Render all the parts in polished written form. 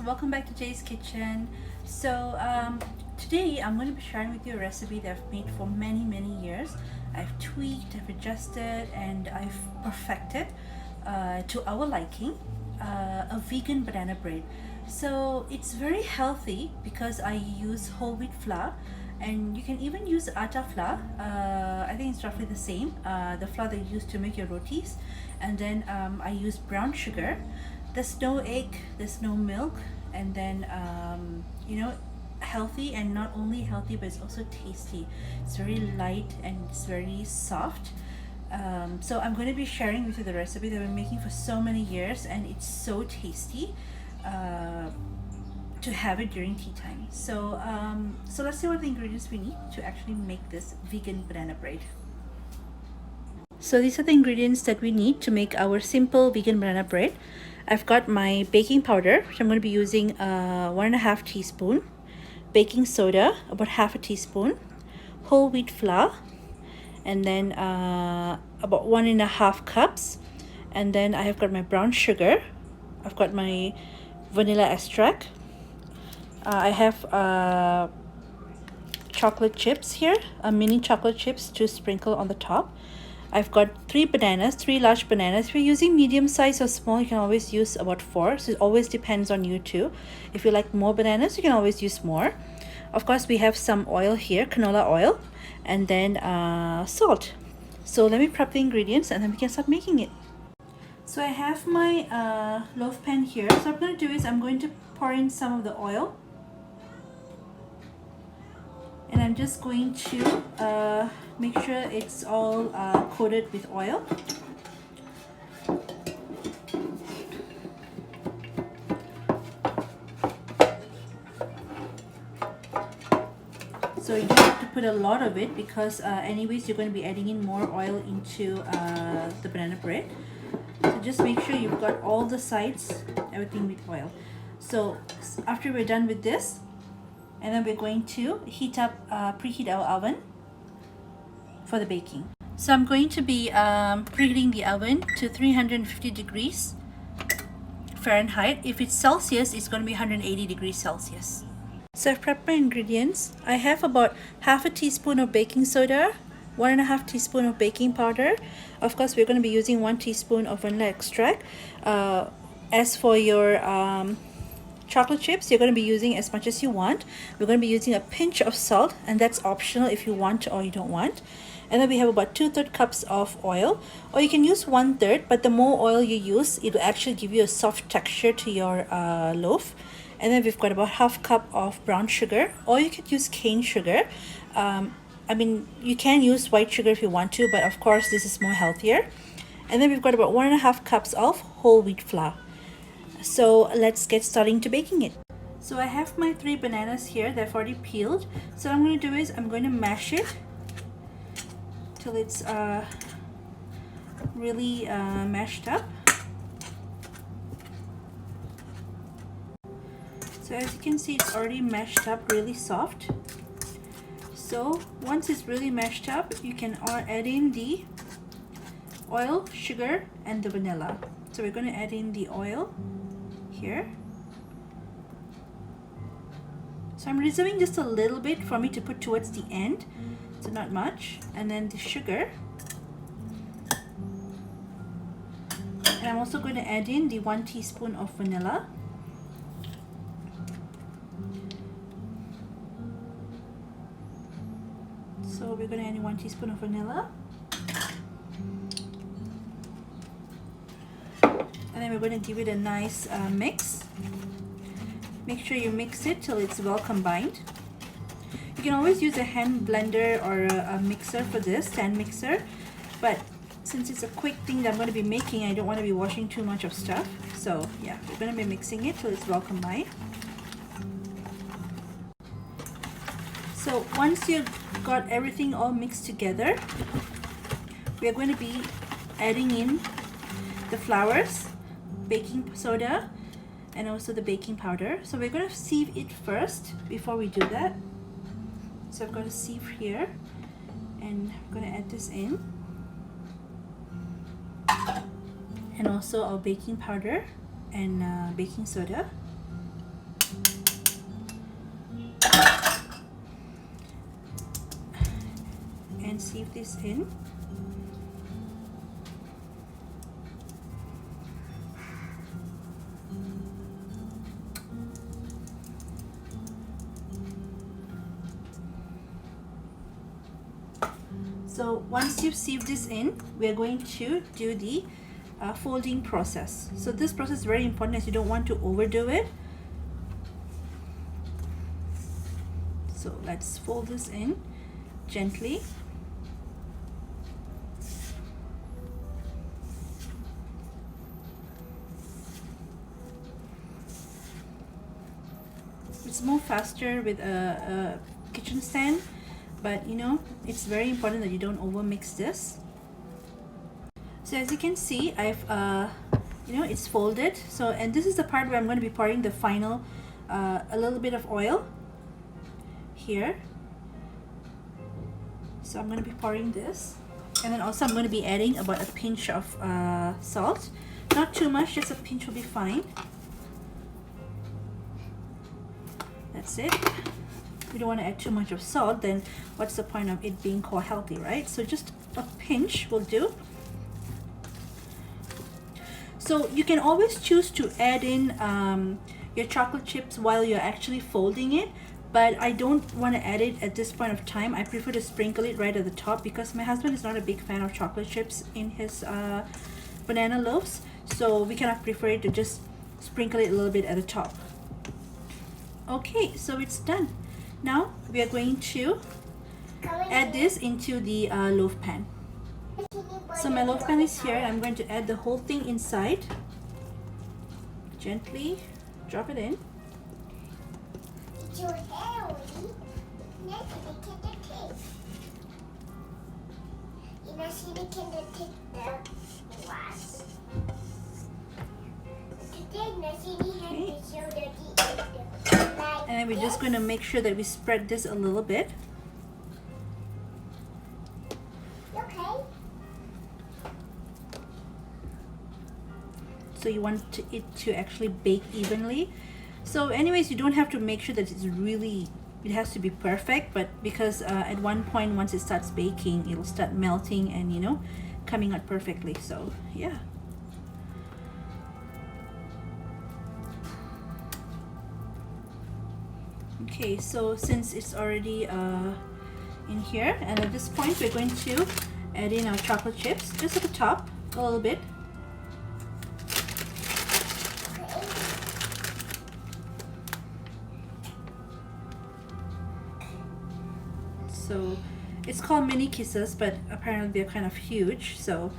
welcome back to Jay's Kitchen. Today I'm going to be sharing with you a recipe that I've made for many years. I've tweaked, I've adjusted, and I've perfected to our liking, a vegan banana bread. So it's very healthy because I use whole wheat flour, and you can even use atta flour. I think it's roughly the same, the flour that you use to make your rotis. And then I use brown sugar. There's no egg, there's no milk, and then healthy, and not only healthy but it's also tasty. It's very light and it's very soft. So I'm going to be sharing with you the recipe that I've been making for so many years, and it's so tasty to have it during tea time. So let's see what the ingredients we need to actually make this vegan banana bread. So these are the ingredients that we need to make our simple vegan banana bread. I've got my baking powder, which I'm going to be using 1.5 teaspoon, baking soda, about half a teaspoon, whole wheat flour, and then about 1.5 cups, and then I have got my brown sugar, I've got my vanilla extract, I have chocolate chips here, mini chocolate chips to sprinkle on the top. I've got 3 large bananas. If you're using medium size or small, you can always use about 4. So it always depends on you too. If you like more bananas, you can always use more. Of course, we have some oil here, canola oil, and then salt. So let me prep the ingredients and then we can start making it. So I have my loaf pan here. So what I'm going to do is I'm going to pour in some of the oil. And I'm just going to make sure it's all coated with oil. So you don't have to put a lot of it because anyways you're going to be adding in more oil into the banana bread. So just make sure you've got all the sides, everything with oil. So after we're done with this, and then we're going to preheat our oven for the baking. So I'm going to be preheating the oven to 350 degrees Fahrenheit. If it's Celsius, it's going to be 180 degrees Celsius. So I've prepped my ingredients. I have about half a teaspoon of baking soda, 1.5 teaspoon of baking powder. Of course, we're going to be using 1 teaspoon of vanilla extract. As for your chocolate chips, you're going to be using as much as you want. We're going to be using a pinch of salt, and that's optional if you want or you don't want. And then we have about 2/3 cups of oil, or you can use 1/3, but the more oil you use, it will actually give you a soft texture to your loaf. And then we've got about half cup of brown sugar, or you could use cane sugar. I mean, you can use white sugar if you want to, but of course this is more healthier. And then we've got about 1.5 cups of whole wheat flour. So let's get starting to baking it. So I have my 3 bananas here that I've already peeled. So what I'm going to do is I'm going to mash it till it's really mashed up. So as you can see, it's already mashed up really soft. So once it's really mashed up, you can add in the oil, sugar, and the vanilla. So we're going to add in the oil here. So I'm reserving just a little bit for me to put towards the end, so not much. And then the sugar, and I'm also going to add in the 1 teaspoon of vanilla. So we're going to add in 1 teaspoon of vanilla. And then we're going to give it a nice mix. Make sure you mix it till it's well combined. You can always use a hand blender or a mixer for this, stand mixer. But since it's a quick thing that I'm going to be making, I don't want to be washing too much of stuff. So yeah, we're going to be mixing it till it's well combined. So once you've got everything all mixed together, we are going to be adding in the flours, baking soda, and also the baking powder. So we're going to sieve it first before we do that. So I've got a sieve here, and I'm going to add this in, and also our baking powder and baking soda. and sieve this in. So once you've sieved this in, we're going to do the folding process. So this process is very important as you don't want to overdo it. So let's fold this in gently. It's more faster with a kitchen stand, but you know, it's very important that you don't over mix this. So as you can see, I've you know, it's folded. So, and this is the part where I'm going to be pouring the final a little bit of oil here. So I'm going to be pouring this, and then also I'm going to be adding about a pinch of salt. Not too much, just a pinch will be fine. That's it. We don't want to add too much of salt, then what's the point of it being called healthy, right? So just a pinch will do. So you can always choose to add in your chocolate chips while you're actually folding it, but I don't want to add it at this point of time. I prefer to sprinkle it right at the top because my husband is not a big fan of chocolate chips in his banana loaves, so we kind of prefer it to just sprinkle it a little bit at the top. Okay, so it's done. Now we are going to add this into the loaf pan. So my loaf pan is here, and I'm going to add the whole thing inside. Gently drop it in. And then we're just going to make sure that we spread this a little bit. So you want it to actually bake evenly. So anyways, you don't have to make sure that it has to be perfect, but because at one point once it starts baking, it'll start melting and, you know, coming out perfectly. So yeah. Okay, so since it's already in here, and at this point we're going to add in our chocolate chips just at the top a little bit. So it's called mini kisses, but apparently they're kind of huge, so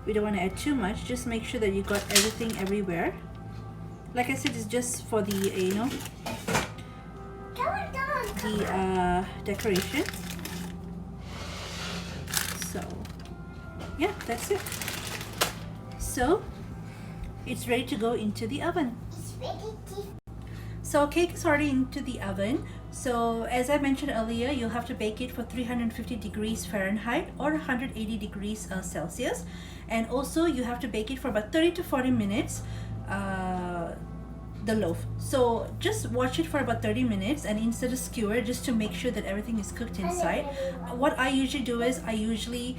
we don't want to add too much. Just make sure that you got everything everywhere. Like I said, it's just for the you know, the decoration. So yeah, that's it. So it's ready to go into the oven. So cake is already into the oven. So as I mentioned earlier, you'll have to bake it for 350 degrees Fahrenheit or 180 degrees Celsius. And also you have to bake it for about 30 to 40 minutes, the loaf. So just watch it for about 30 minutes and insert a skewer just to make sure that everything is cooked inside. What I usually do is I usually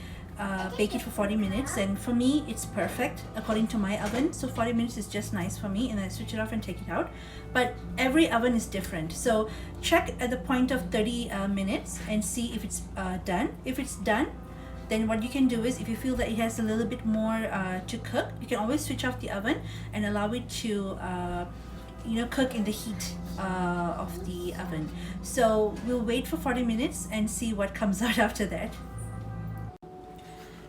bake it for 40 minutes, and for me it's perfect according to my oven. So 40 minutes is just nice for me, and I switch it off and take it out. But every oven is different, so check at the point of 30 minutes and see if it's done. If it's done, then what you can do is, if you feel that it has a little bit more to cook, you can always switch off the oven and allow it to you know, cook in the heat of the oven. So we'll wait for 40 minutes and see what comes out after that.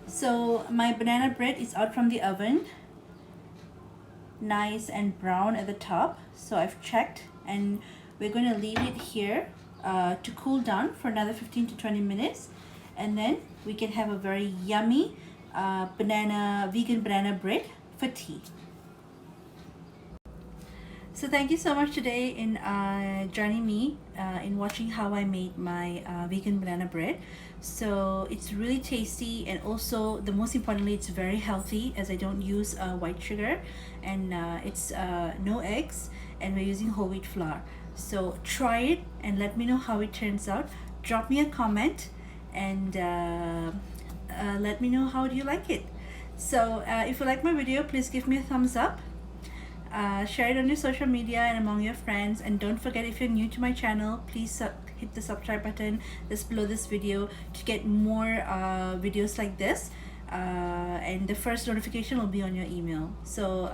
So my banana bread is out from the oven, nice and brown at the top. So I've checked, and we're going to leave it here to cool down for another 15 to 20 minutes, and then we can have a very yummy vegan banana bread for tea. So thank you so much today in joining me in watching how I made my vegan banana bread. So it's really tasty, and also the most importantly, it's very healthy as I don't use white sugar, and it's no eggs, and we're using whole wheat flour. So try it and let me know how it turns out. Drop me a comment, and let me know how do you like it. So if you like my video, please give me a thumbs up. Share it on your social media and among your friends, and don't forget, if you're new to my channel, please hit the subscribe button just below this video to get more videos like this, and the first notification will be on your email. So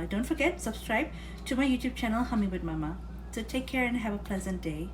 don't forget, subscribe to my YouTube channel, Hummingbird Mama. So take care and have a pleasant day.